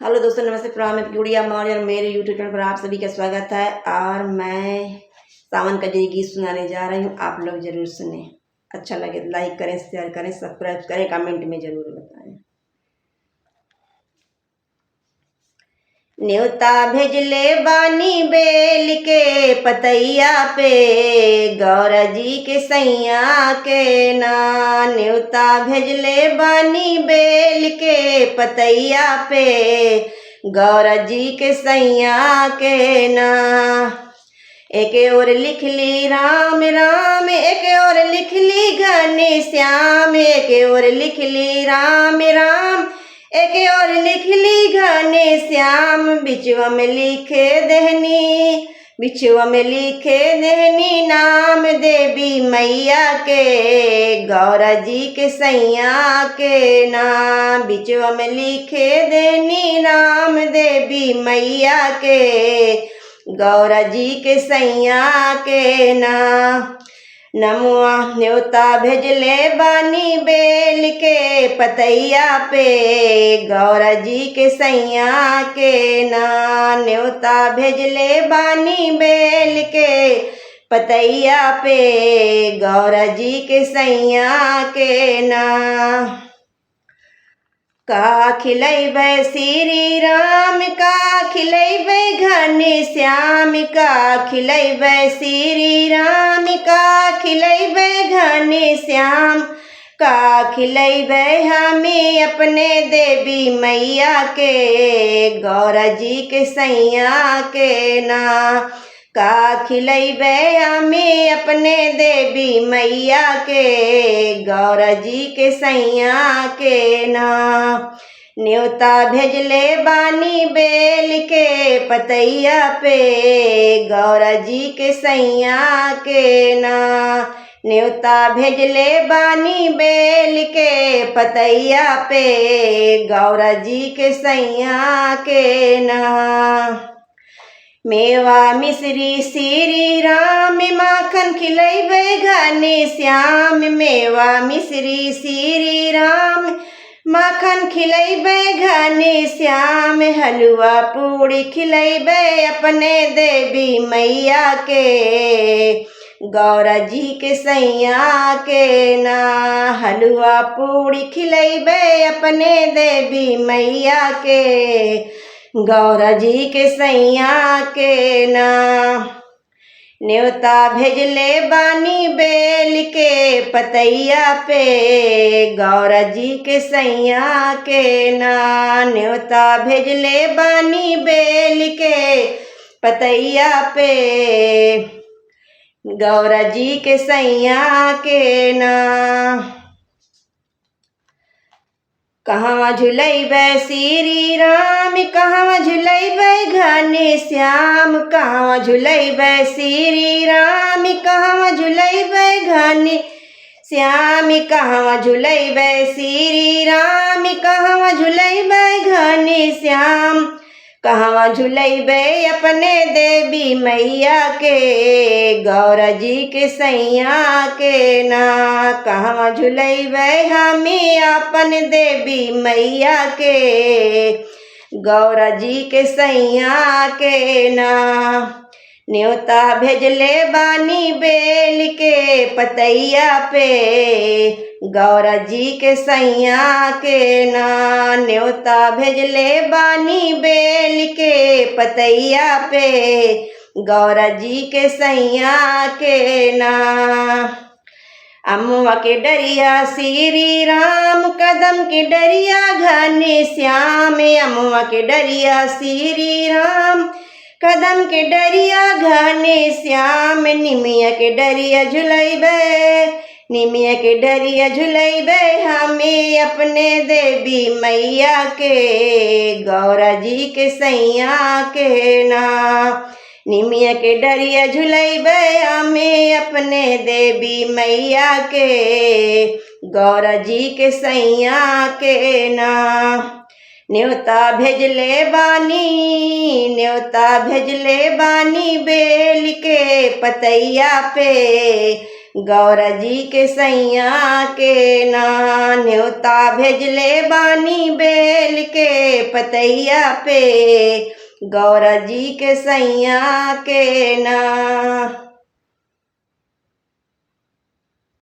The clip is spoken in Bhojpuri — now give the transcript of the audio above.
हेलो दोस्तों, नमस्ते, प्रणाम। मैं गुड़िया मौर्य और मेरे यूट्यूब चैनल पर आप सभी का स्वागत है। और मैं सावन का जो गीत सुनाने जा रही हूँ, आप लोग जरूर सुने। अच्छा लगे तो लाइक करें, शेयर करें, सब्सक्राइब करें, कमेंट में जरूर बताएं। न्योता भेजले बानी बेल के पतैया पे, गौरा जी के सैया के ना। न्योता भेजले बानी बेल के पतैया पे, गौरा जी के सैया के ना। एक और लिख ली राम राम, एक और लिख ली घने श्याम, एक और लिख ली राम राम, एक और लिख ली घने श्याम। बिचवा में लिखे देहनी, बिचवा में लिखे देहनी नाम देवी मैया के, गौरा जी के सैया के नाम। बिचवा में लिखे देहनी नाम देवी मैया के, गौरा जी के सैया के ना। नमुआ न्योता भेजले बानी बेल के पतैया पे, गौरा जी के सैया के ना। न्योता भेजले बानी बेल के पतैया पे, गौरा जी के सैया के ना। का खिलैबै श्री राम, का खिलैबै घने श्याम, का खिलैबै श्री राम, का खिलैबै घने श्याम। का खिलैबै हमें अपने देवी मैया के, गौरा जी के सैया के ना। का खिलैबै हमें अपने देवी मैया के, गौरा जी के सैया के ना। न्योता भेजले बानी बेल के पतैया पे, गौरा जी के सैया के ना। न्योता भेजले बानी बेल के पतैया पे, गौरा जी के सैया के ना। मेवा मिश्री श्री राम, माखन खिलैबै घने श्याम, मेवा मिश्री श्री राम, माखन खिलैबै घने श्याम। हलवा पूड़ी खिलैबै अपने देवी मैया के, गौरा जी के सैया के ना। हलवा पूड़ी खिलैबै अपने देवी मैया के, गौरा जी के सैया के ना। न्योता भेजले बानी बेल के पतैया पे, गौरा जी के सैया के ना। न्योता भेजले बानी बेल के पतैया पे, गौरा जी के सैया के ना। कहवा झुलैबै श्री राम, कहवा झुलैबै घने श्याम, कहवा झुलैबै श्री राम, कहवा झुलैबै घने श्याम। कहवा झुलैबै श्री राम, कहवा झुलैबै घने श्याम। कहवा झुलैबै अपने देवी मैया के, गौरा जी के सैया के ना। कहवा झुलैबै हमें अपन देवी मैया के, गौरा जी के सैया के ना। न्योता भेजले बानी बेल के पतैया पे, गौरा जी के सैया के ना। न्योता भेजले बानी बेल के पतैया पे, गौरा जी के सैया के ना। अमुआ के डरिया श्री राम, कदम के डरिया घने श्याम। अमुआ के डरिया श्री राम, कदम के डरिया घने श्याम। निमिया के डरिया झुलैबै, निमिया के डरिया झुलैबै हमें अपने देवी मैया के, गौरा जी के सैया के ना। निमिया के डरिया झुलैबै हमें अपने देवी मैया के, गौरा जी के सैया के ना। न्योता भेजले बानी, न्योता भेजले बानी बेल के पतैया पे, गौरा जी के सैया के ना। न्योता भेजले बानी बेल के पतैया पे गौरा जी के सैया के ना।